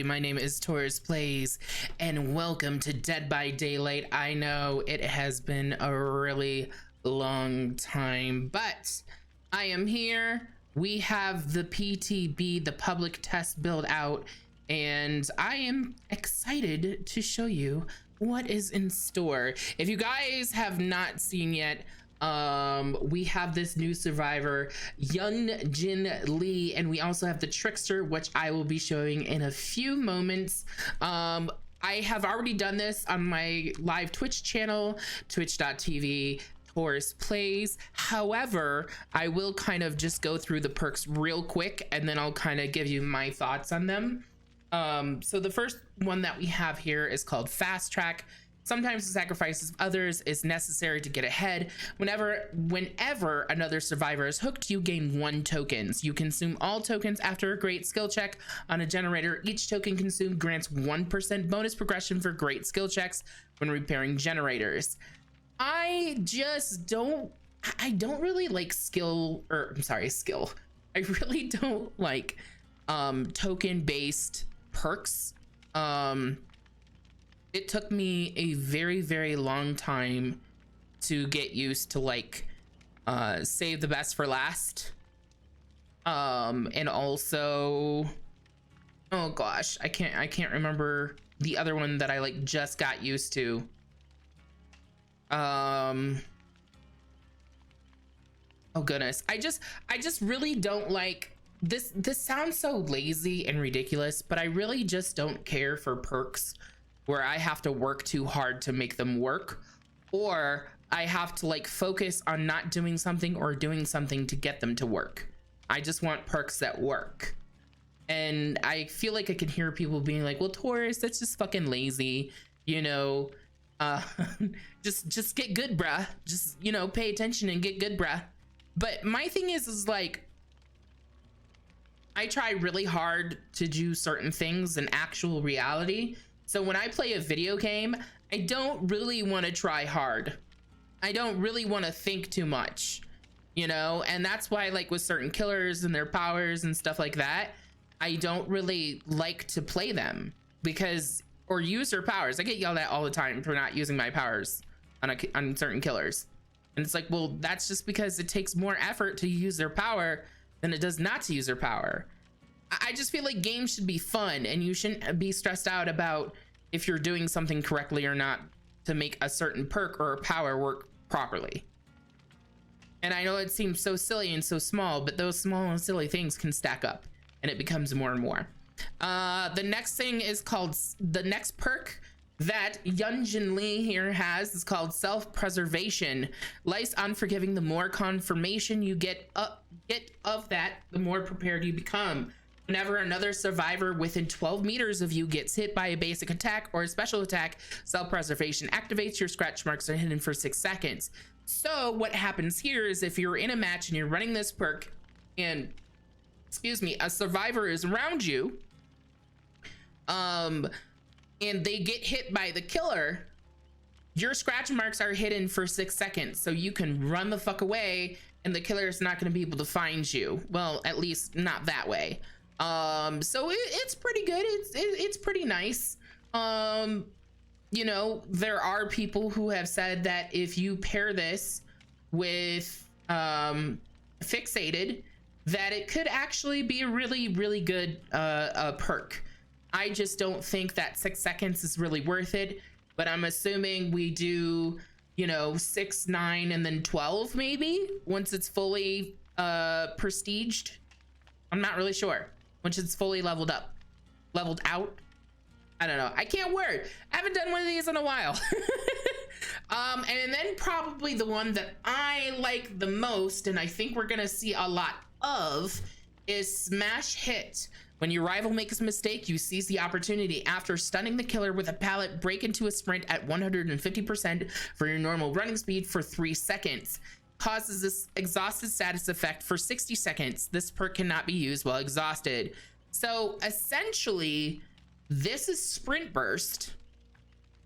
My name is Taurus Plays, and welcome to Dead by Daylight. I know it has been a really long time, but I am here. We have the PTB, the public test build out, and I am excited to show you what is in store. If you guys have not seen yet, we have this new survivor, Yun-Jin Lee, and we also have the Trickster, which I will be showing in a few moments. I have already done this on my live Twitch channel, twitch.tv Taurus Plays. However, I will kind of just go through the perks real quick, and then I'll kind of give you my thoughts on them. So the first one that we have here is called Fast Track. Sometimes the sacrifices of others is necessary to get ahead. Whenever another survivor is hooked, you gain 1 tokens. You consume all tokens after a great skill check on a generator. Each token consumed grants 1% bonus progression for great skill checks when repairing generators. I don't really like skill. I really don't like token-based perks. It took me a very, very long time to get used to like save the best for last. And also, oh gosh, I can't remember the other one that I like just got used to. Oh goodness, I just really don't like this. This sounds so lazy and ridiculous, but I really just don't care for perks where I have to work too hard to make them work, or I have to like focus on not doing something or doing something to get them to work. I just want perks that work. And I feel like I can hear people being like, well, Taurus, that's just fucking lazy, you know, just get good, bruh. Just, you know, pay attention and get good, bruh. But my thing is like, I try really hard to do certain things in actual reality. So when I play a video game, I don't really want to try hard. I don't really want to think too much, you know? And that's why, like, with certain killers and their powers and stuff like that, I don't really like to play them or use their powers. I get yelled at all the time for not using my powers on certain killers. And it's like, well, that's just because it takes more effort to use their power than it does not to use their power. I just feel like games should be fun, and you shouldn't be stressed out about if you're doing something correctly or not to make a certain perk or a power work properly. And I know it seems so silly and so small, but those small and silly things can stack up, and it becomes more and more. The next thing is called, the next perk that Yun-Jin Lee here has is called Self-Preservation. Life's unforgiving. The more confirmation you get of that, the more prepared you become. Whenever another survivor within 12 meters of you gets hit by a basic attack or a special attack, self-preservation activates. Your scratch marks are hidden for 6 seconds. So what happens here is if you're in a match and you're running this perk and, a survivor is around you, and they get hit by the killer, your scratch marks are hidden for 6 seconds. So you can run the fuck away and the killer is not going to be able to find you. Well, at least not that way. So it's pretty good. It's pretty nice. You know, there are people who have said that if you pair this with Fixated, that it could actually be a really, really good perk. I just don't think that 6 seconds is really worth it, but I'm assuming we do, you know, 6, 9, and then 12 maybe once it's fully prestiged. I'm not really sure. Once it's fully leveled out. I don't know. I can't word. I haven't done one of these in a while. And then probably the one that I like the most, and I think we're gonna see a lot of, is Smash Hit. When your rival makes a mistake, you seize the opportunity. After stunning the killer with a pallet, break into a sprint at 150% for your normal running speed for 3 seconds. Causes this exhausted status effect for 60 seconds. This perk cannot be used while exhausted. So essentially, this is sprint burst,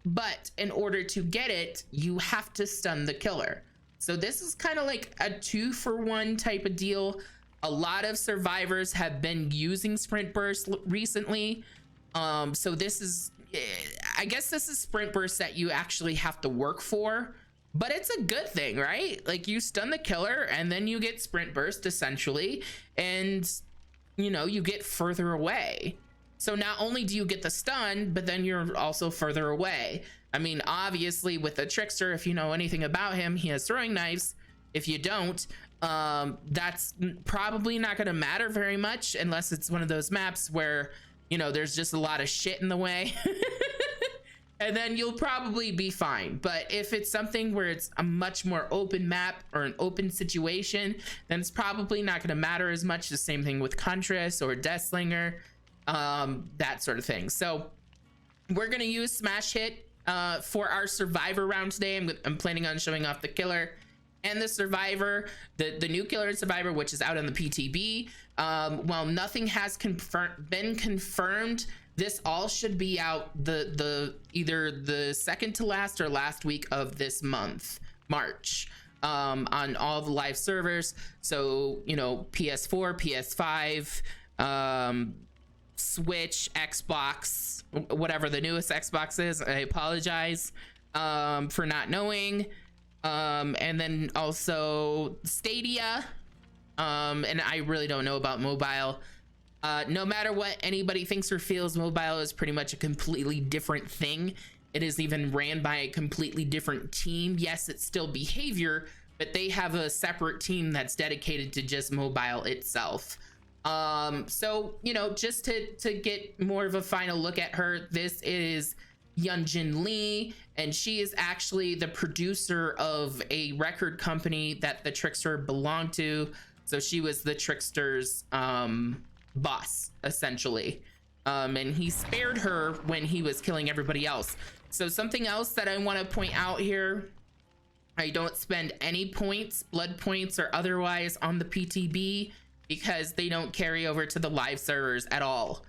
but in order to get it, you have to stun the killer. So this is kind of like a 2-for-1 type of deal. A lot of survivors have been using sprint burst recently. So this is, I guess this is sprint burst that you actually have to work for, but it's a good thing, right? Like, you stun the killer and then you get sprint burst essentially, and you know, you get further away. So not only do you get the stun, but then you're also further away. I mean, obviously with the Trickster, if you know anything about him, he has throwing knives. If you don't, that's probably not going to matter very much unless it's one of those maps where, you know, there's just a lot of shit in the way. And then you'll probably be fine. But if it's something where it's a much more open map or an open situation, then it's probably not going to matter as much. The same thing with Contras or Deathslinger, that sort of thing. So we're going to use Smash Hit for our survivor round today. I'm planning on showing off the killer and the survivor, the new killer and survivor, which is out on the PTB. While nothing has been confirmed, this all should be out either the second to last or last week of this month, March, on all the live servers. So, you know, PS4, PS5, Switch, Xbox, whatever the newest Xbox is. I apologize for not knowing. And then also Stadia, and I really don't know about mobile. No matter what anybody thinks or feels, mobile is pretty much a completely different thing. It is even ran by a completely different team. Yes, it's still behavior, but they have a separate team that's dedicated to just mobile itself. So, you know, just to get more of a final look at her, this is Yun-Jin Lee, and she is actually the producer of a record company that the Trickster belonged to. So she was the Trickster's boss, essentially. And he spared her when he was killing everybody else. So something else that I want to point out here, I don't spend any points, blood points or otherwise, on the PTB because they don't carry over to the live servers at all.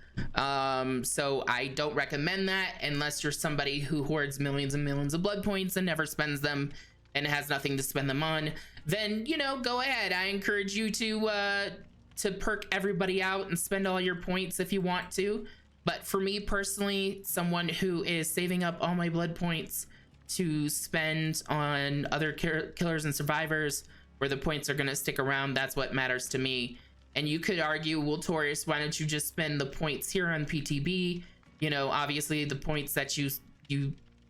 So I don't recommend that unless you're somebody who hoards millions and millions of blood points and never spends them and has nothing to spend them on. Then, you know, go ahead. I encourage you to perk everybody out and spend all your points if you want to. But for me personally, someone who is saving up all my blood points to spend on other killers and survivors where the points are going to stick around, that's what matters to me. And you could argue, well, Taurus, why don't you just spend the points here on PTB? You know, obviously the points that you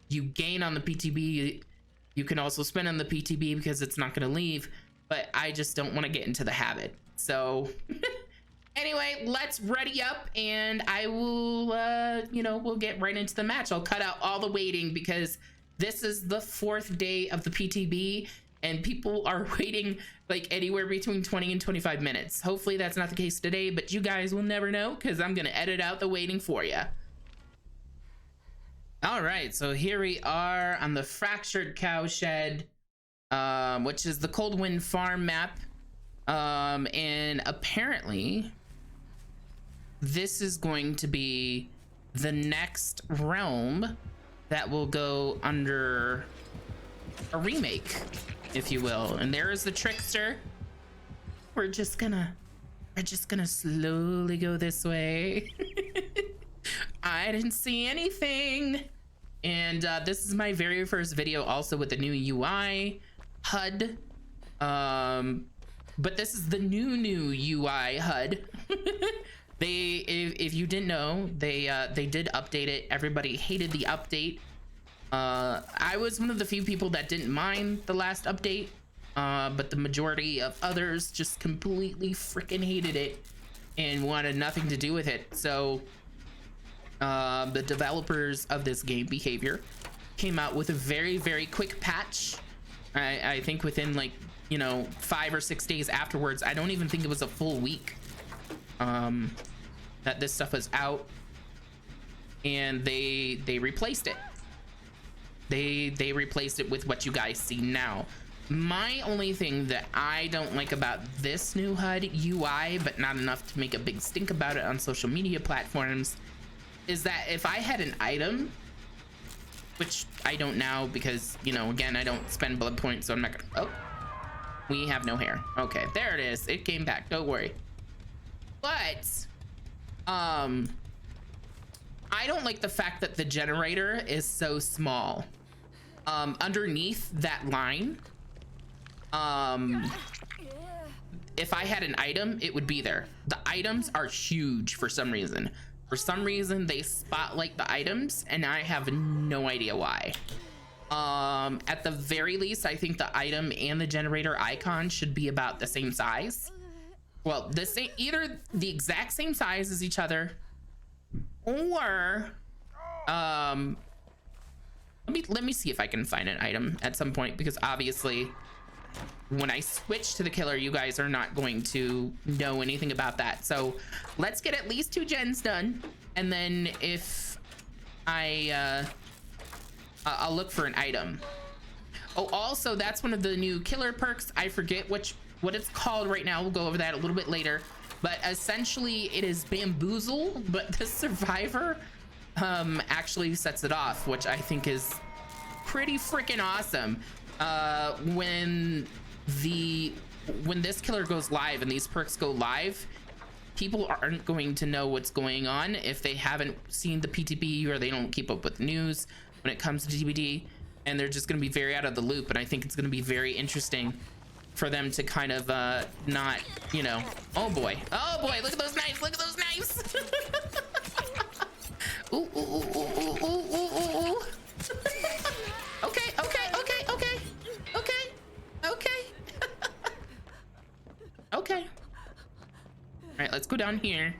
gain on the PTB, you can also spend on the PTB because it's not going to leave. But I just don't want to get into the habit. So anyway, let's ready up and I will, you know, we'll get right into the match. I'll cut out all the waiting because this is the 4th day of the PTB and people are waiting like anywhere between 20 and 25 minutes. Hopefully that's not the case today, but you guys will never know because I'm going to edit out the waiting for you. All right, so here we are on the Fractured Cowshed, which is the Cold Wind Farm map. And apparently this is going to be the next realm that will go under a remake, if you will. And there is the Trickster. We're just gonna slowly go this way. I didn't see anything. And this is my very first video also with the new UI HUD. But this is the new UI HUD. If you didn't know, they did update it. Everybody hated the update. I was one of the few people that didn't mind the last update, but the majority of others just completely freaking hated it and wanted nothing to do with it. So the developers of this game, Behavior, came out with a very, very quick patch. I think within like, you know, 5 or 6 days afterwards. I don't even think it was a full week. that this stuff was out, and they replaced it. They replaced it with what you guys see now. My only thing that I don't like about this new HUD UI, but not enough to make a big stink about it on social media platforms, is that if I had an item, which I don't now because, you know, again, I don't spend blood points, so I'm not gonna, oh, we have no hair. Okay, there it is. It came back, don't worry. But, I don't like the fact that the generator is so small. Underneath that line, if I had an item, it would be there. The items are huge for some reason. For some reason, they spotlight the items, and I have no idea why. At the very least, I think the item and the generator icon should be about the same size. Well, the same, either the exact same size as each other, or let me see if I can find an item at some point, because obviously when I switch to the killer, you guys are not going to know anything about that. So let's get at least 2 gens done, and then if I'll look for an item. Oh, also, that's one of the new killer perks. I forget what it's called right now. We'll go over that a little bit later, but essentially it is bamboozle, but the survivor actually sets it off, which I think is pretty freaking awesome. When this killer goes live and these perks go live, people aren't going to know what's going on if they haven't seen the PTB or they don't keep up with the news when it comes to DBD, and they're just going to be very out of the loop. And I think it's going to be very interesting for them to kind of not, you know, oh boy, look at those knives, look at those knives. Ooh, ooh, ooh, ooh, ooh, ooh, ooh, ooh. Okay. Okay. All right, let's go down here.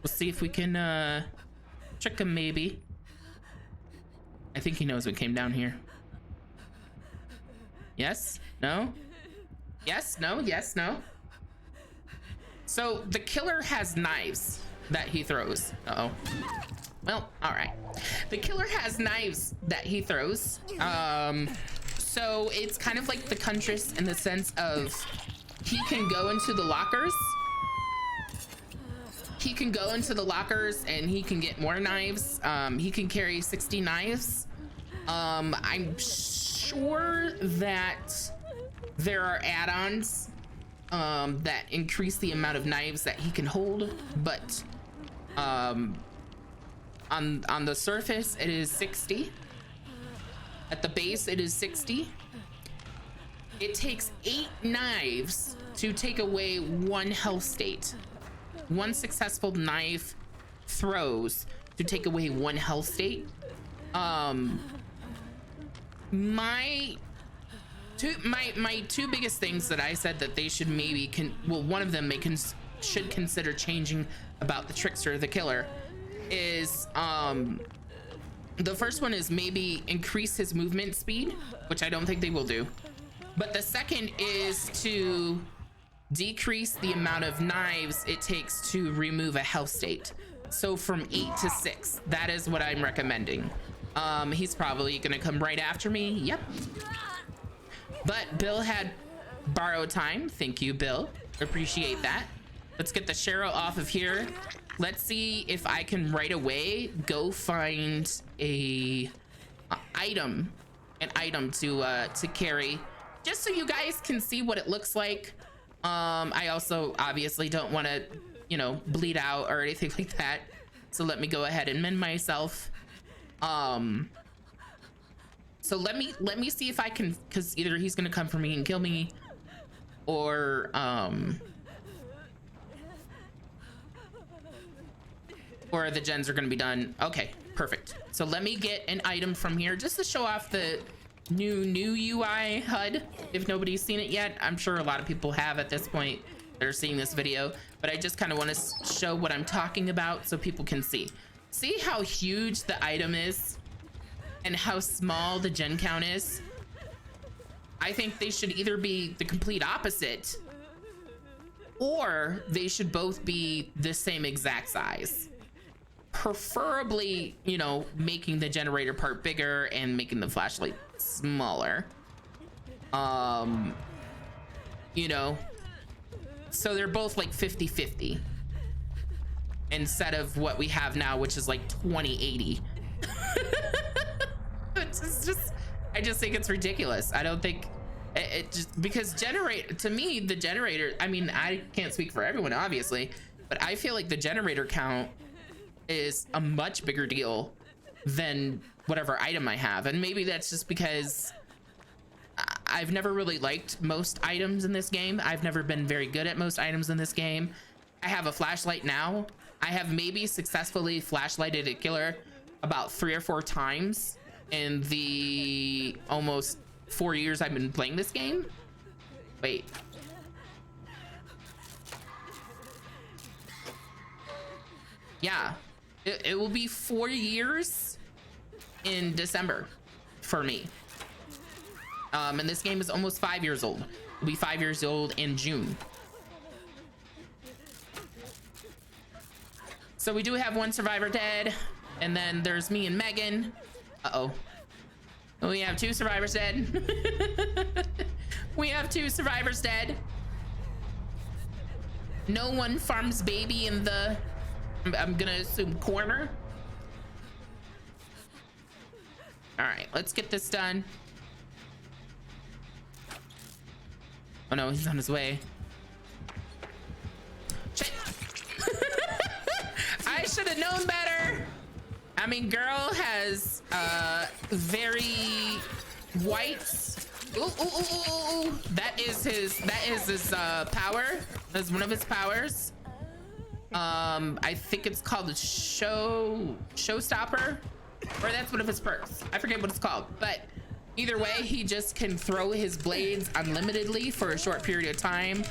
We'll see if we can trick him, maybe. I think he knows we came down here. Yes? No? Yes? No? Yes? No? So the killer has knives that he throws. Uh-oh. Well, all right. The killer has knives that he throws. So it's kind of like the Huntress in the sense of he can go into the lockers. He can go into the lockers and he can get more knives. He can carry 60 knives. I'm sure that there are add-ons that increase the amount of knives that he can hold, but on the surface it is 60. At the base it is 60. It takes 8 knives to take away 1 health state. 1 successful knife throws to take away 1 health state. My 2 biggest things that I said that they should maybe one of them should consider changing about the Trickster, the killer, is the first one is maybe increase his movement speed, which I don't think they will do. But the second is to decrease the amount of knives it takes to remove a health state. So from 8 to 6, that is what I'm recommending. He's probably gonna come right after me. Yep. But Bill had borrowed time. Thank you, Bill. Appreciate that. Let's get the Cheryl off of here. Let's see if I can right away go find an item to carry, just so you guys can see what it looks like. I also obviously don't want to, you know, bleed out or anything like that. So let me go ahead and mend myself. So let me see if I can, because either he's gonna come for me and kill me, or the gens are gonna be done. Okay, perfect. So let me get an item from here just to show off the new UI HUD. If nobody's seen it yet, I'm sure a lot of people have at this point that are seeing this video, but I just kind of want to show what I'm talking about so people can see how huge the item is and how small the gen count is. I think they should either be the complete opposite, or they should both be the same exact size. Preferably, you know, making the generator part bigger and making the flashlight smaller. You know, so they're both like 50-50 instead of what we have now, which is like 20-80. It's just, I just think it's ridiculous. I don't think it just, because to me, the generator, I mean, I can't speak for everyone, obviously, but I feel like the generator count is a much bigger deal than whatever item I have. And maybe that's just because I've never really liked most items in this game. I've never been very good at most items in this game. I have a flashlight now. I have maybe successfully flashlighted a killer about 3 or 4 times in the almost 4 years I've been playing this game. Wait. Yeah, it will be 4 years in December for me. And this game is almost 5 years old. It'll be 5 years old in June. So we do have one survivor dead, and then there's me and Megan. Uh-oh. We have 2 survivors dead. We have 2 survivors dead. No one farms baby in the, I'm gonna assume, corner. All right, let's get this done. Oh no, he's on his way. Shit. I should have known better. I mean, girl has very white. Ooh, ooh, ooh, ooh. That is his power. That's one of his powers. I think it's called the showstopper, or that's one of his perks. I forget what it's called, but either way, he just can throw his blades unlimitedly for a short period of time.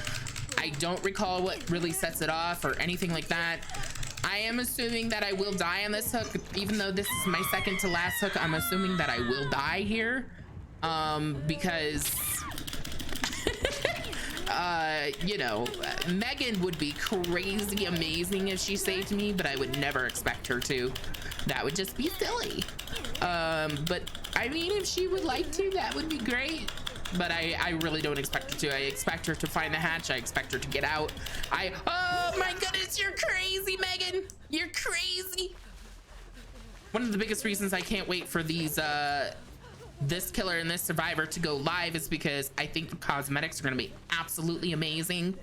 I don't recall what really sets it off or anything like that. I am assuming that I will die on this hook, even though this is my second to last hook. I'm assuming that I will die here, because you know, Megan would be crazy amazing if she saved me, but I would never expect her to. That would just be silly. But I mean, if she would like to, that would be great. But I really don't expect her to. I expect her to find the hatch. I expect her to get out. Oh my goodness, you're crazy, Megan. You're crazy. One of the biggest reasons I can't wait for these, this killer and this survivor to go live is because I think the cosmetics are gonna be absolutely amazing.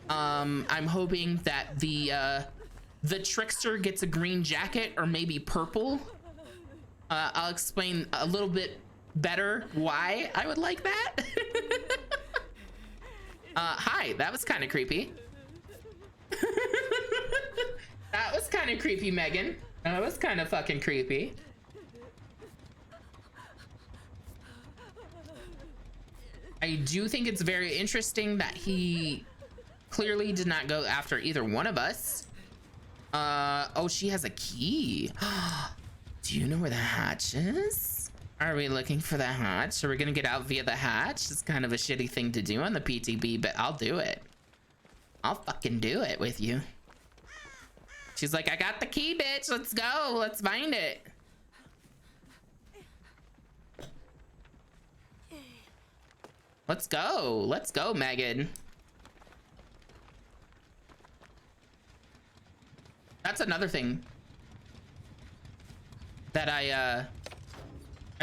I'm hoping that the Trickster gets a green jacket or maybe purple. I'll explain a little bit better why I would like that. Hi, that was kind of creepy. That was kind of creepy, Megan. That was kind of fucking creepy. I do think it's very interesting that he clearly did not go after either one of us. Oh, she has a key. Do you know where the hatch is? Are we looking for the hatch? Are we gonna get out via the hatch? It's kind of a shitty thing to do on the PTB, but I'll do it. I'll fucking do it with you. She's like, I got the key, bitch. Let's go. Let's find it. Let's go. Let's go, Megan. That's another thing that I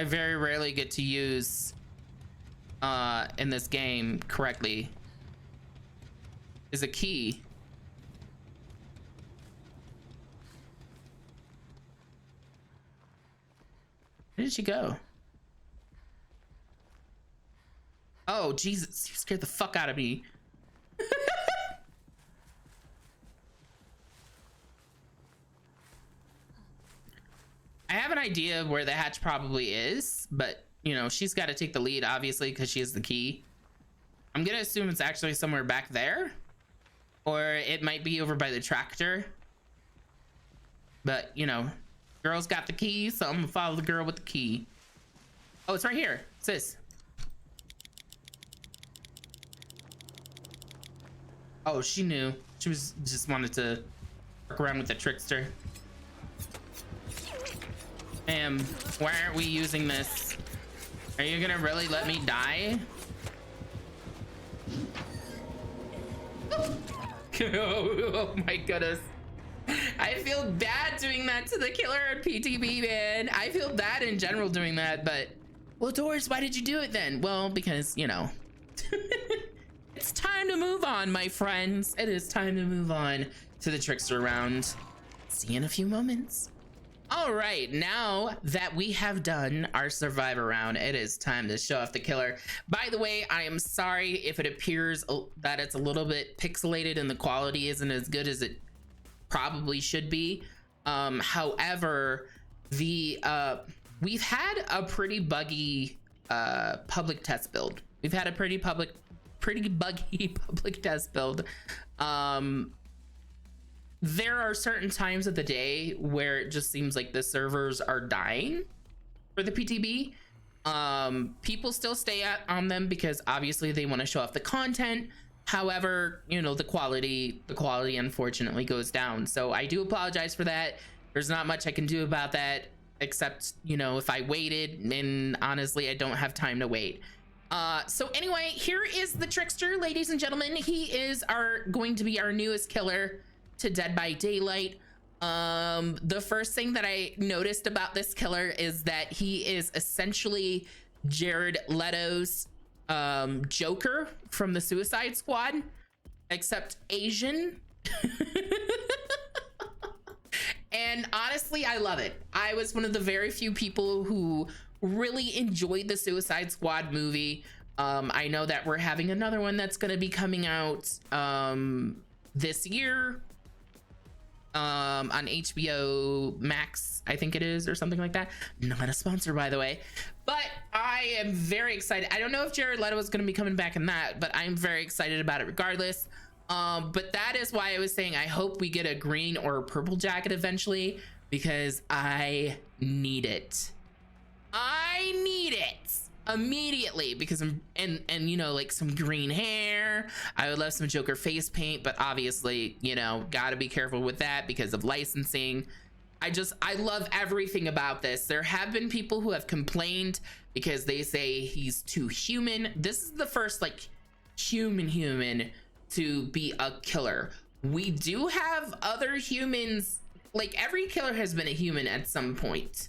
very rarely get to use in this game correctly, is a key. Where did she go? Oh, Jesus, you scared the fuck out of me. I have an idea of where the hatch probably is, but you know, she's got to take the lead, obviously, because she has the key. I'm gonna assume it's actually somewhere back there, or it might be over by the tractor. But you know, girl's got the key, so I'm gonna follow the girl with the key. Oh, it's right here, sis. Oh, she knew. She was just wanted to work around with the Trickster. Why aren't we using this? Are you gonna really let me die? Oh my goodness. I feel bad doing that to the killer at PTB, man. I feel bad in general doing that, but well, Taurus, why did you do it then? Well, because, you know, it's time to move on, my friends. It is time to move on to the Trickster round. See you in a few moments. All right, now that we have done our survivor round, it is time to show off the killer. By the way, I am sorry if it appears that it's a little bit pixelated and the quality isn't as good as it probably should be. However, we've had a pretty buggy public test build. We've had a pretty buggy public test build. There are certain times of the day where it just seems like the servers are dying for the PTB. People still stay on them because obviously they want to show off the content. However, you know, the quality unfortunately goes down. So I do apologize for that. There's not much I can do about that, except, you know, if I waited, and honestly, I don't have time to wait. So anyway, here is the Trickster, ladies and gentlemen. He is going to be our newest killer to Dead by Daylight. The first thing that I noticed about this killer is that he is essentially Jared Leto's Joker from the Suicide Squad, except Asian. And honestly, I love it. I was one of the very few people who really enjoyed the Suicide Squad movie. I know that we're having another one that's going to be coming out this year on HBO Max, I think it is, or something like that. Not a sponsor, by the way, but I am very excited. I don't know if Jared Leto is going to be coming back in that, but I'm very excited about it regardless. But that is why I was saying I hope we get a green or a purple jacket eventually, because I need it. I need it immediately, because and you know, like some green hair. I would love some Joker face paint, but obviously, you know, gotta be careful with that because of licensing. I love everything about this. There have been people who have complained because they say he's too human. This is the first like human to be a killer. We do have other humans, like every killer has been a human at some point,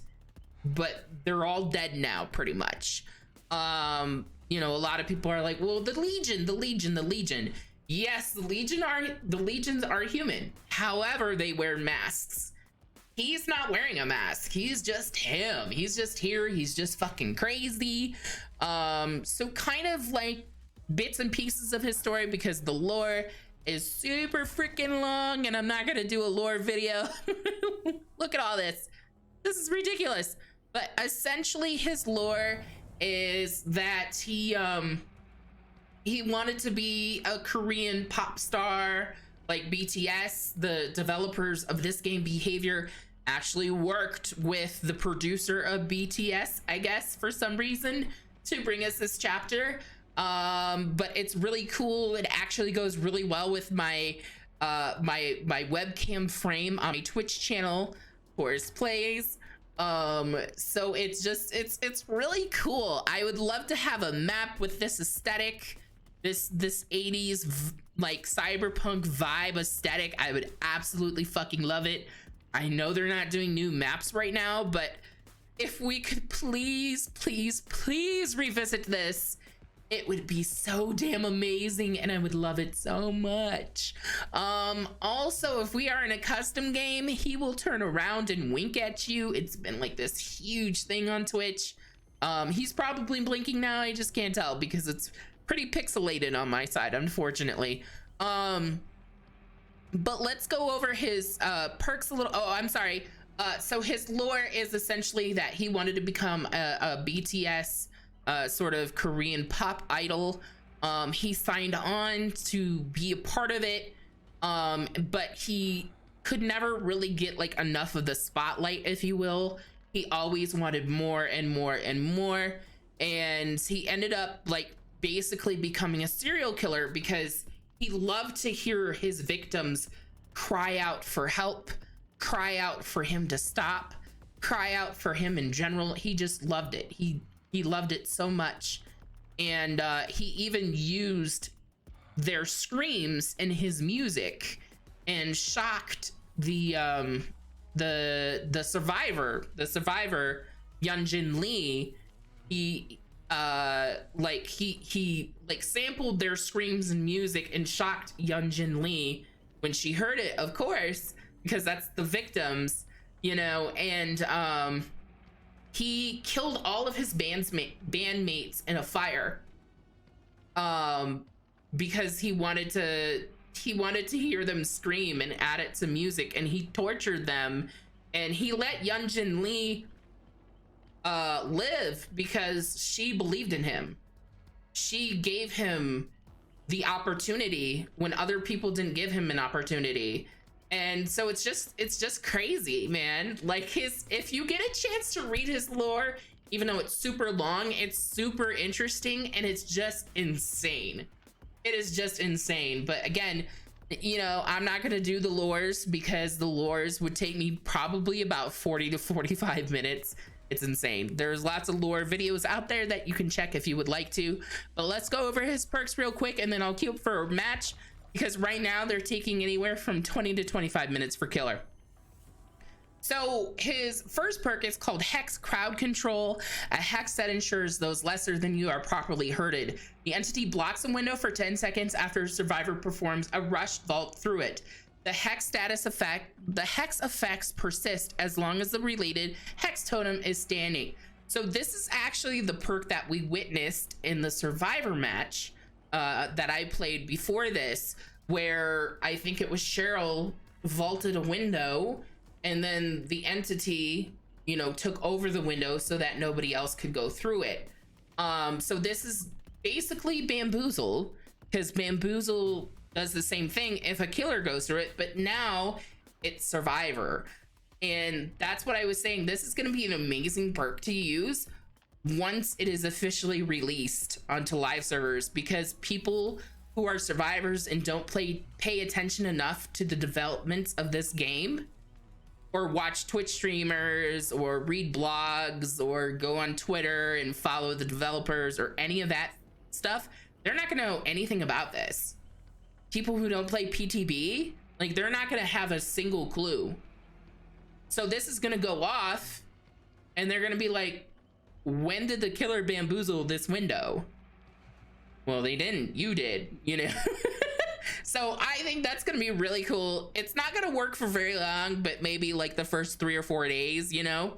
but they're all dead now pretty much. You know, a lot of people are like, well, the Legion. Yes, the Legions are human. However, they wear masks. He's not wearing a mask. He's just him. He's just here. He's just fucking crazy. So kind of like bits and pieces of his story, because the lore is super freaking long and I'm not gonna do a lore video. Look at all this. This is ridiculous. But essentially his lore is that he wanted to be a Korean pop star like BTS. The developers of this game, Behavior, actually worked with the producer of BTS, I guess, for some reason, to bring us this chapter. But it's really cool. It actually goes really well with my my webcam frame on my Twitch channel, Taurus Plays. So it's just it's really cool. I would love to have a map with this aesthetic, this 80s like cyberpunk vibe aesthetic. I would absolutely fucking love it. I know they're not doing new maps right now, but if we could please revisit this, it would be so damn amazing, and I would love it so much. Also, if we are in a custom game, he will turn around and wink at you. It's been like this huge thing on Twitch. He's probably blinking now. I just can't tell because it's pretty pixelated on my side, unfortunately. But let's go over his perks a little. Oh, I'm sorry. So his lore is essentially that he wanted to become a BTS sort of Korean pop idol. He signed on to be a part of it, but he could never really get like enough of the spotlight, if you will. He always wanted more and more and more, and he ended up like basically becoming a serial killer because he loved to hear his victims cry out for help, cry out for him to stop, cry out for him in general. He just loved it. He loved it so much. And he even used their screams in his music and shocked the survivor Yun-Jin Lee. He sampled their screams and music and shocked Yun-Jin Lee when she heard it, of course, because that's the victims, you know. And he killed all of his bandmates in a fire because he wanted to hear them scream and add it to music, and he tortured them, and he let Yun-Jin Lee live because she believed in him. She gave him the opportunity when other people didn't give him an opportunity. And so it's just crazy, man. Like, if you get a chance to read his lore, even though it's super long, it's super interesting, and it's just insane. It is just insane. But again, you know, I'm not gonna do the lores because the lores would take me probably about 40 to 45 minutes. It's insane. There's lots of lore videos out there that you can check if you would like to, but let's go over his perks real quick, and then I'll queue up for a match, because right now they're taking anywhere from 20 to 25 minutes for killer. So his first perk is called Hex Crowd Control, a hex that ensures those lesser than you are properly herded. The entity blocks a window for 10 seconds after a survivor performs a rush vault through it. The hex effects persist as long as the related hex totem is standing. So this is actually the perk that we witnessed in the survivor match that I played before this, where I think it was Cheryl vaulted a window, and then the entity, you know, took over the window so that nobody else could go through it. So this is basically Bamboozle, because Bamboozle does the same thing if a killer goes through it, but now it's survivor. And that's what I was saying. This is going to be an amazing perk to use once it is officially released onto live servers, because people who are survivors and don't pay attention enough to the developments of this game, or watch Twitch streamers, or read blogs, or go on Twitter and follow the developers, or any of that stuff, they're not gonna know anything about this. People who don't play PTB, like, they're not gonna have a single clue. So this is gonna go off, and they're gonna be like, when did the killer bamboozle this window? Well, they didn't, you did, you know. So I think that's gonna be really cool. It's not gonna work for very long, but maybe like the first 3 or 4 days, you know,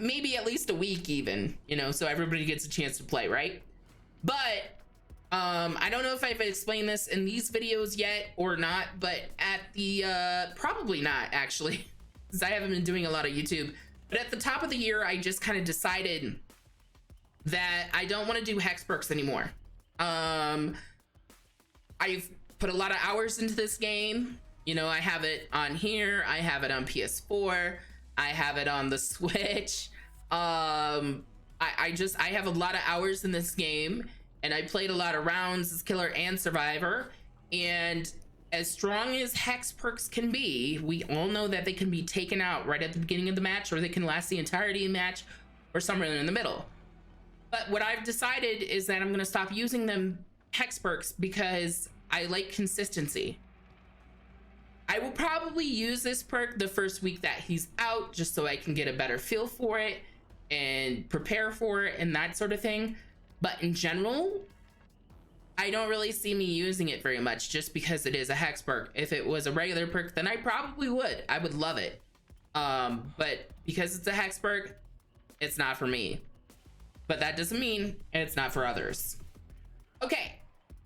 maybe at least a week even, you know, so everybody gets a chance to play, right? But I don't know if I've explained this in these videos yet or not, but at the probably not, actually, because I haven't been doing a lot of YouTube. But at the top of the year, I just kind of decided that I don't want to do hex perks anymore. I've put a lot of hours into this game. You know, I have it on here, I have it on PS4, I have it on the Switch. I have a lot of hours in this game, and I played a lot of rounds as killer and survivor. And as strong as hex perks can be, we all know that they can be taken out right at the beginning of the match, or they can last the entirety of the match, or somewhere in the middle. But what I've decided is that I'm going to stop using them hex perks because I like consistency. I will probably use this perk the first week that he's out, just so I can get a better feel for it and prepare for it and that sort of thing. But in general, I don't really see me using it very much, just because it is a hex perk. If it was a regular perk, then I probably would. I would love it. But because it's a hex perk, it's not for me. But that doesn't mean it's not for others. Okay,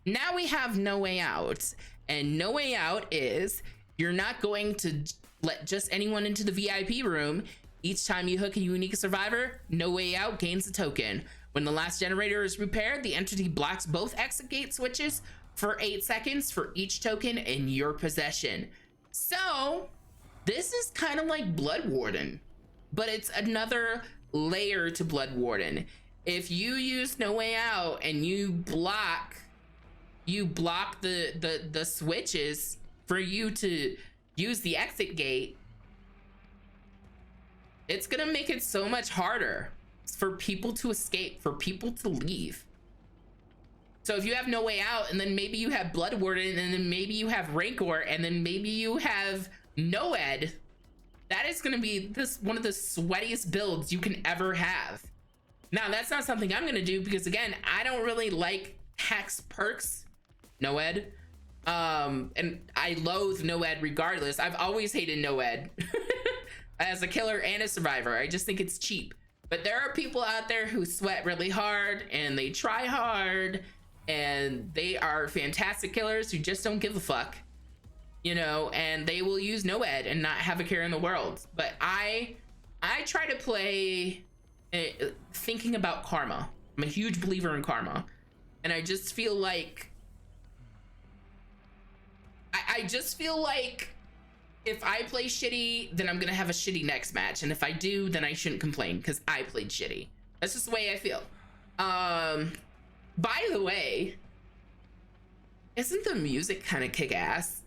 now we have No Way Out. And No Way Out is, you're not going to let just anyone into the VIP room. Each time you hook a unique survivor, No Way Out gains a token. When the last generator is repaired, the entity blocks both exit gate switches for 8 seconds for each token in your possession. So this is kind of like Blood Warden, but it's another layer to Blood Warden. If you use No Way Out and you block you block the switches for you to use the exit gate, it's gonna make it so much harder for people to escape, for people to leave. So if you have No Way Out, and then maybe you have Blood Warden, and then maybe you have Rancor, and then maybe you have Noed, that is gonna be one of the sweatiest builds you can ever have. Now, that's not something I'm gonna do because, again, I don't really like Hex perks, Noed. And I loathe Noed regardless. I've always hated Noed as a killer and a survivor. I just think it's cheap. But there are people out there who sweat really hard and they try hard and they are fantastic killers who just don't give a fuck, you know, and they will use Noed and not have a care in the world. But I try to play thinking about karma. I'm a huge believer in karma, and I just feel like I just feel like if I play shitty, then I'm gonna have a shitty next match, and if I do, then I shouldn't complain because I played shitty. That's just the way I feel. By the way, isn't the music kind of kick-ass?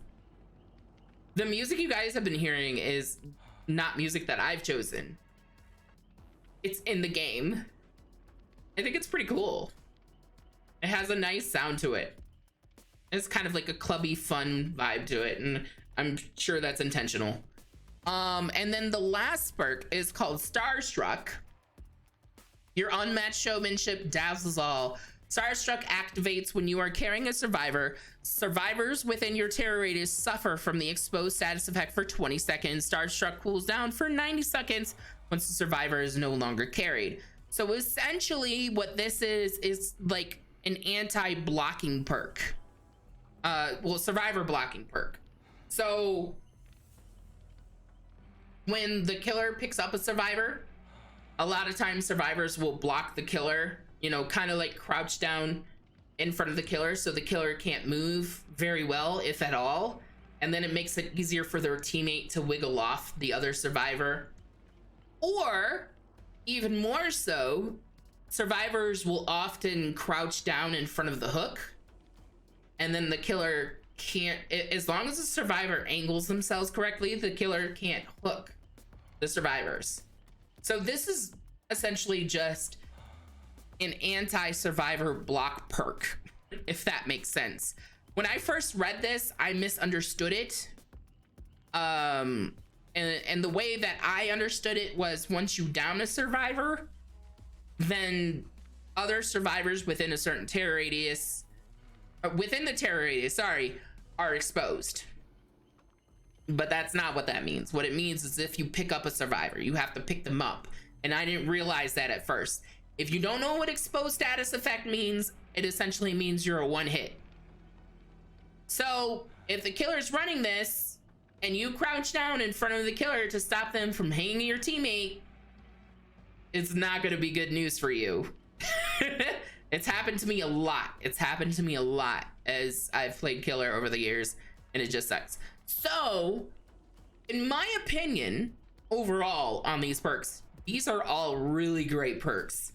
The music you guys have been hearing is not music that I've chosen. It's in the game. I think it's pretty cool. It has a nice sound to it. It's kind of like a clubby, fun vibe to it, and I'm sure that's intentional. And then the last perk is called Starstruck. Your unmatched showmanship dazzles all. Starstruck activates when you are carrying a survivor. Survivors within your terror radius suffer from the exposed status effect for 20 seconds. Starstruck cools down for 90 seconds once the survivor is no longer carried. So essentially what this is like an anti-blocking perk. Well, survivor blocking perk. So when the killer picks up a survivor, a lot of times survivors will block the killer, you know, kind of like crouch down in front of the killer so the killer can't move very well, if at all. And then it makes it easier for their teammate to wiggle off the other survivor. Or even more so, survivors will often crouch down in front of the hook, and then the killer can't, as long as the survivor angles themselves correctly, the killer can't hook the survivors. So this is essentially just an anti-survivor block perk, if that makes sense. When I first read this, I misunderstood it. And the way that I understood it was once you down a survivor, then other survivors within a certain terror radius, within the terror radius, sorry, are exposed. But that's not what that means. What it means is if you pick up a survivor, you have to pick them up. And I didn't realize that at first. If you don't know what exposed status effect means, it essentially means you're a one hit. So if the killer's running this and you crouch down in front of the killer to stop them from hanging your teammate, it's not going to be good news for you. It's happened to me a lot. It's happened to me a lot as I've played killer over the years, and it just sucks. So in my opinion, overall on these perks, these are all really great perks.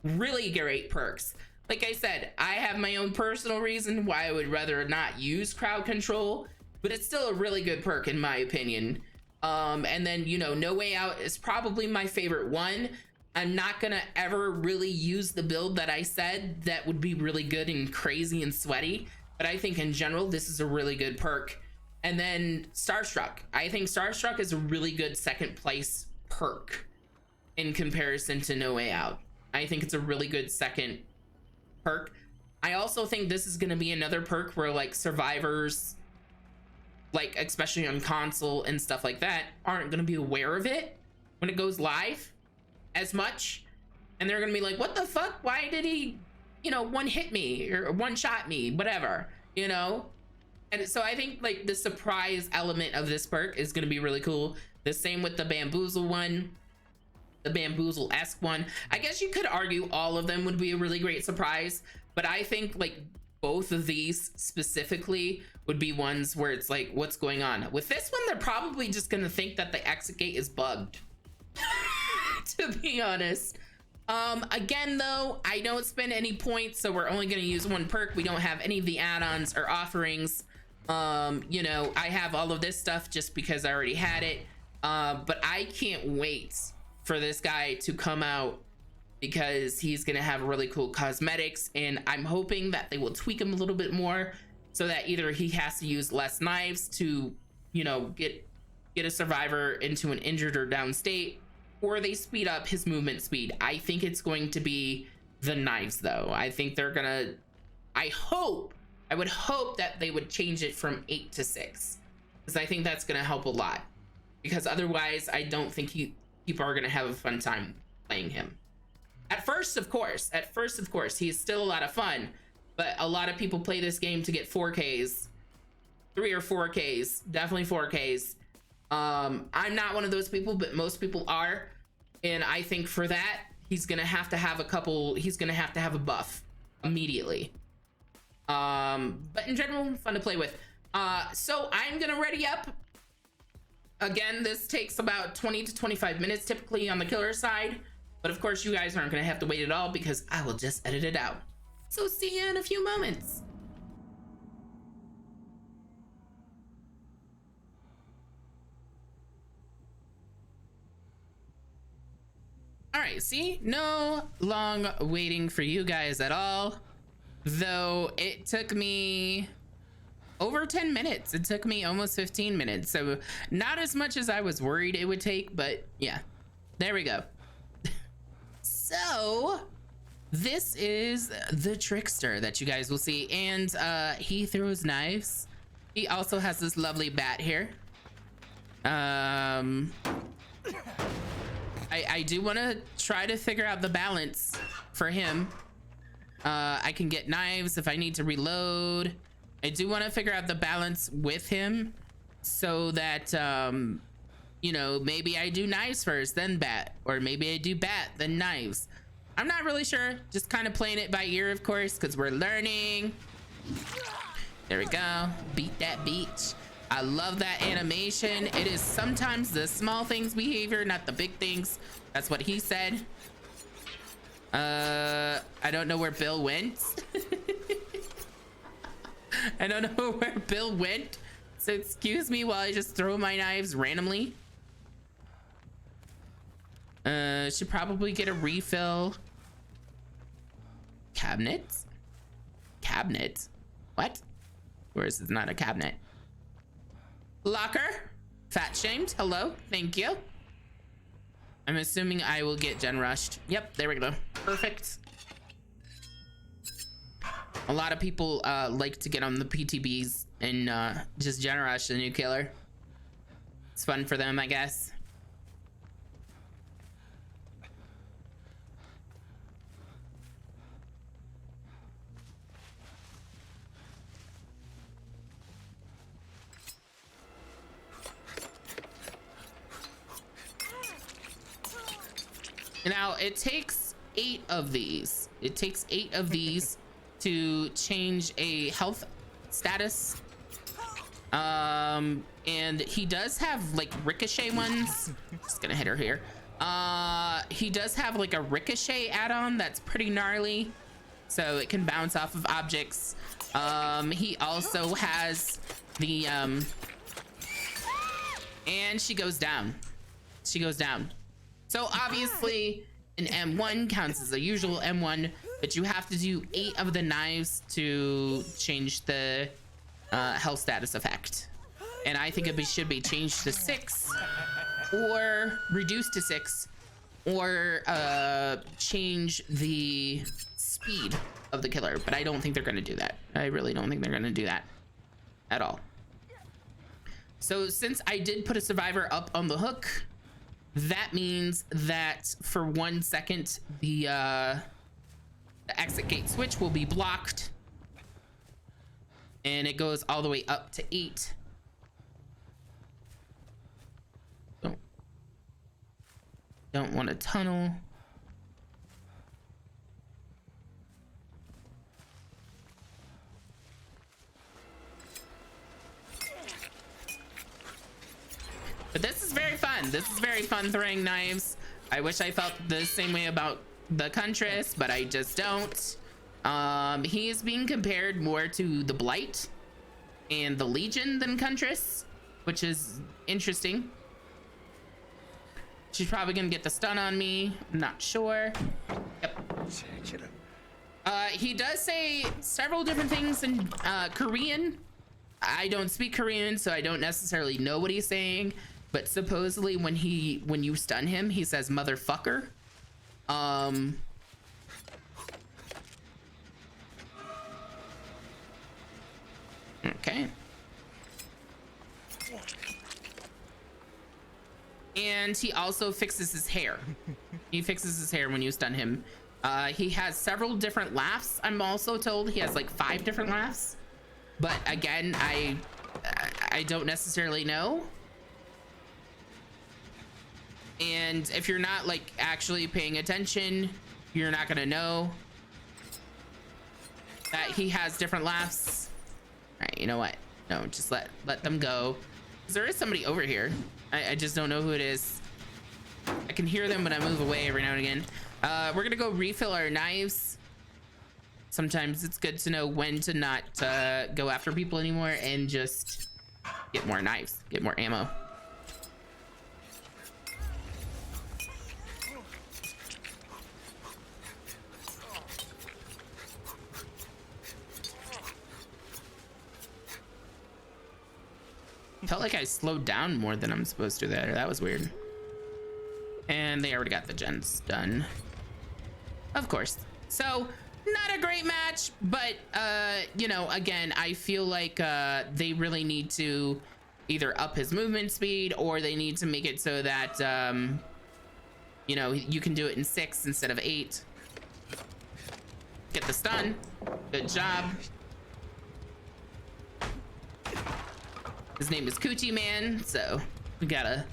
Really great perks. Like I said, I have my own personal reason why I would rather not use crowd control, but it's still a really good perk in my opinion. And then, you know, No Way Out is probably my favorite one. I'm not gonna ever really use the build that I said that would be really good and crazy and sweaty, but I think in general this is a really good perk. And then Starstruck, I think Starstruck is a really good second place perk in comparison to No Way Out. I think it's a really good second perk. I also think this is going to be another perk where like survivors, like especially on console and stuff like that, aren't going to be aware of it when it goes live as much, and they're going to be like, what the fuck, why did he, you know, one hit me or one shot me, whatever, you know. And so I think like the surprise element of this perk is going to be really cool. The same with the bamboozle one, the bamboozle-esque one. I guess you could argue all of them would be a really great surprise, but I think like both of these specifically would be ones where it's like, what's going on? With this one, they're probably just gonna think that the exit gate is bugged, to be honest. Again, though, I don't spend any points, so we're only going to use one perk. We don't have any of the add-ons or offerings. You know, I have all of this stuff just because I already had it. But I can't wait for this guy to come out because he's going to have really cool cosmetics, and I'm hoping that they will tweak him a little bit more so that either he has to use less knives to, you know, get a survivor into an injured or down state, or they speed up his movement speed. I think it's going to be the knives, though. I think they're gonna, I would hope that they would change it from 8 to 6, because I think that's gonna help a lot, because otherwise I don't think people are gonna have a fun time playing him. At first, of course, he's still a lot of fun, but a lot of people play this game to get 4Ks, 3 or 4Ks, definitely 4Ks. I'm not one of those people, but most people are. And I think for that, he's gonna have to have a buff immediately. But in general, fun to play with. So I'm gonna ready up. Again, this takes about 20 to 25 minutes typically on the killer side. But of course, you guys aren't gonna have to wait at all because I will just edit it out. So see you in a few moments. All right, see, no long waiting for you guys at all, though it took me over 10 minutes. It took me almost 15 minutes, so not as much as I was worried it would take, but yeah, there we go. So this is the Trickster that you guys will see, and he throws knives. He also has this lovely bat here. I do want to try to figure out the balance for him. I can get knives if I need to reload. I do want to figure out the balance with him so that, you know, maybe I do knives first, then bat, or maybe I do bat, then knives. I'm not really sure. Just kind of playing it by ear, of course, because we're learning. There we go. Beat that beach. I love that animation. It is sometimes the small things behavior, not the big things. That's what he said. I don't know where Bill went. I don't know where Bill went. So excuse me while I just throw my knives randomly. Should probably get a refill. Cabinets? Cabinet? What? Where is this? Not a cabinet. Locker. Fat shamed. Hello. Thank you. I'm assuming I will get gen rushed. Yep, there we go. Perfect. A lot of people like to get on the PTBs and just gen rush the new killer. It's fun for them, I guess. Now it takes 8 of these. It takes 8 of these to change a health status. And he does have like ricochet ones. Just gonna hit her here. He does have like a ricochet add-on that's pretty gnarly, so it can bounce off of objects. He also has the and she goes down. She goes down. So obviously an M1 counts as a usual M1, but you have to do 8 of the knives to change the health status effect. And I think it should be changed to 6 or reduced to 6, or change the speed of the killer. But I don't think they're gonna do that. I really don't think they're gonna do that at all. So since I did put a survivor up on the hook, that means that for 1 second, the exit gate switch will be blocked, and it goes all the way up to 8. Don't want to tunnel. But this is very fun. This is very fun throwing knives. I wish I felt the same way about the Huntress, but I just don't. He is being compared more to the Blight and the Legion than Huntress, which is interesting. She's probably gonna get the stun on me. I'm not sure. Yep. He does say several different things in Korean. I don't speak Korean, so I don't necessarily know what he's saying, but supposedly when you stun him, he says motherfucker. Okay. And he also fixes his hair. He fixes his hair when you stun him. He has several different laughs. I'm also told he has like 5 different laughs, but again, I don't necessarily know. And if you're not like actually paying attention, you're not gonna know that he has different laughs. All right, you know what? No, just let them go. 'Cause there is somebody over here. I just don't know who it is. I can hear them, but I move away every now and again. We're gonna go refill our knives. Sometimes it's good to know when to not go after people anymore and just get more knives, get more ammo. Felt like I slowed down more than I'm supposed to there. That was weird. And they already got the gens done. Of course. So, not a great match, but, you know, again, I feel like they really need to either up his movement speed or they need to make it so that, you know, you can do it in 6 instead of 8. Get the stun. Good job. His name is Coochie Man, so we got a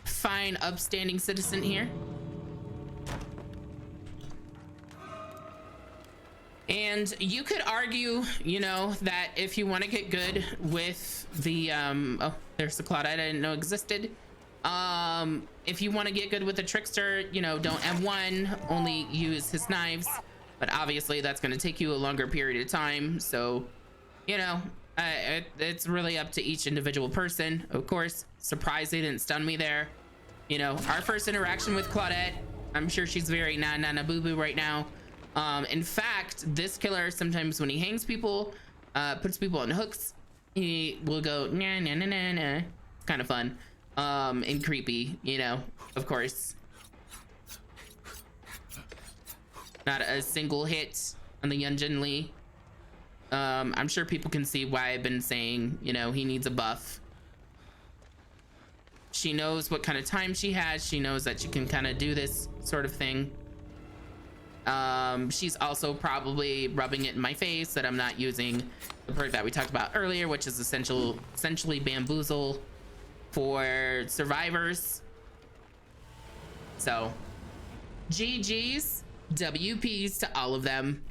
fine, upstanding citizen here. And you could argue, you know, that if you want to get good with the, oh, there's the Claudette I didn't know existed. If you want to get good with the Trickster, you know, don't M1, only use his knives. But obviously that's going to take you a longer period of time. So, you know, it's really up to each individual person. Of course, surprised they didn't stun me there. You know, our first interaction with Claudette, I'm sure she's very na boo boo right now. In fact, this killer sometimes when he hangs people, puts people on hooks, he will go nah nah nah nah nah. It's kind of fun, and creepy, you know. Of course, not a single hit on the Yun-Jin Lee. I'm sure people can see why I've been saying, you know, he needs a buff. She knows what kind of time she has. She knows that she can kind of do this sort of thing. She's also probably rubbing it in my face that I'm not using the perk that we talked about earlier, which is essentially bamboozle for survivors. So GG's, WP's to all of them.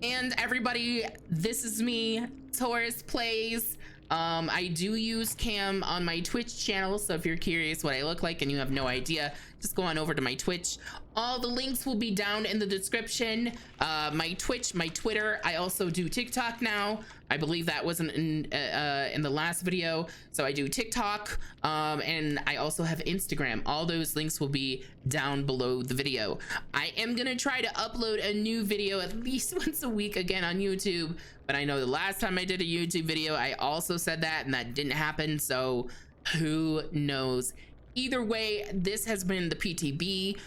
And everybody, this is me, Taurus Plays. I do use cam on my Twitch channel, so if you're curious what I look like and you have no idea, just go on over to my Twitch. All the links will be down in the description. My Twitch, my Twitter. I also do TikTok now. I believe that wasn't in the last video. So I do TikTok, and I also have Instagram. All those links will be down below the video. I am gonna try to upload a new video at least once a week again on YouTube, but I know the last time I did a YouTube video, I also said that and that didn't happen, so who knows? Either way, this has been the PTB.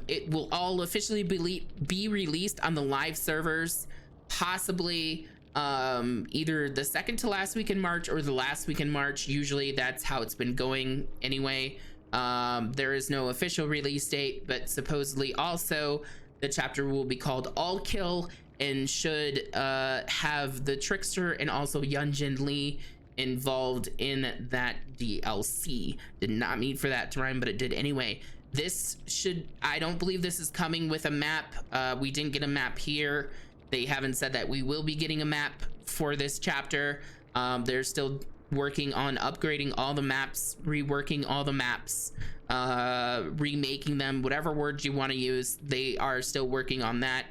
It will all officially be released on the live servers, possibly either the second to last week in March or the last week in March. Usually that's how it's been going anyway. There is no official release date, but supposedly also the chapter will be called All Kill and should have the Trickster and also Yun-Jin Lee involved in that DLC. Did not mean for that to rhyme, but it did anyway. This should, I don't believe this is coming with a map. We didn't get a map here. They haven't said that we will be getting a map for this chapter. They're still working on upgrading all the maps, reworking all the maps, remaking them, whatever words you want to use. They are still working on that.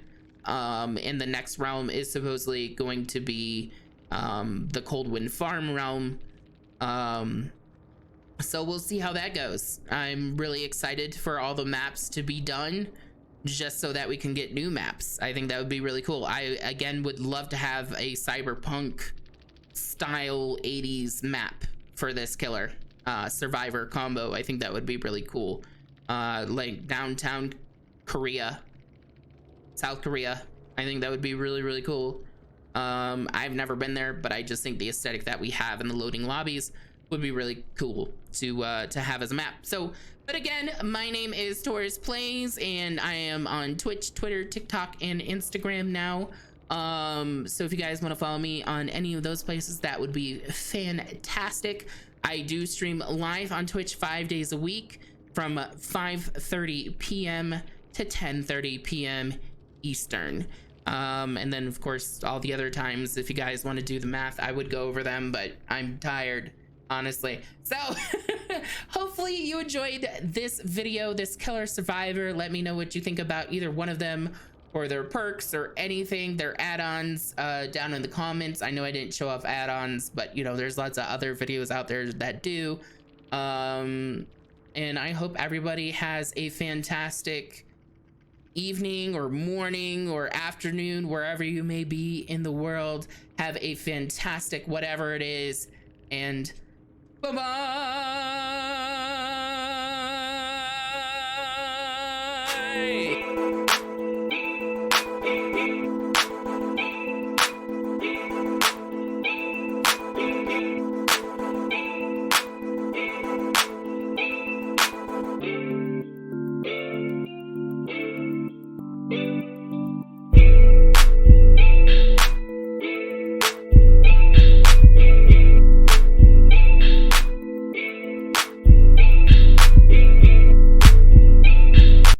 And the next realm is supposedly going to be the Coldwind Farm realm. So we'll see how that goes. I'm really excited for all the maps to be done, just so that we can get new maps. I think that would be really cool. I, again, would love to have a cyberpunk style 80s map for this killer survivor combo. I think that would be really cool. Like downtown Korea, South Korea. I think that would be really, really cool. I've never been there, but I just think the aesthetic that we have in the loading lobbies would be really cool to have as a map. So, but again, my name is Taurus Plays, and I am on Twitch, Twitter, TikTok, and Instagram now. So if you guys want to follow me on any of those places, that would be fantastic. I do stream live on Twitch 5 days a week from 5:30 p.m. to 10:30 p.m. Eastern. And then of course all the other times, if you guys want to do the math, I would go over them, but I'm tired, honestly. So hopefully you enjoyed this video, this killer survivor. Let me know what you think about either one of them, or their perks, or anything, their add-ons, down in the comments. I know I didn't show off add-ons, but you know, there's lots of other videos out there that do. And I hope everybody has a fantastic evening or morning or afternoon, wherever you may be in the world. Have a fantastic whatever it is, and bye-bye.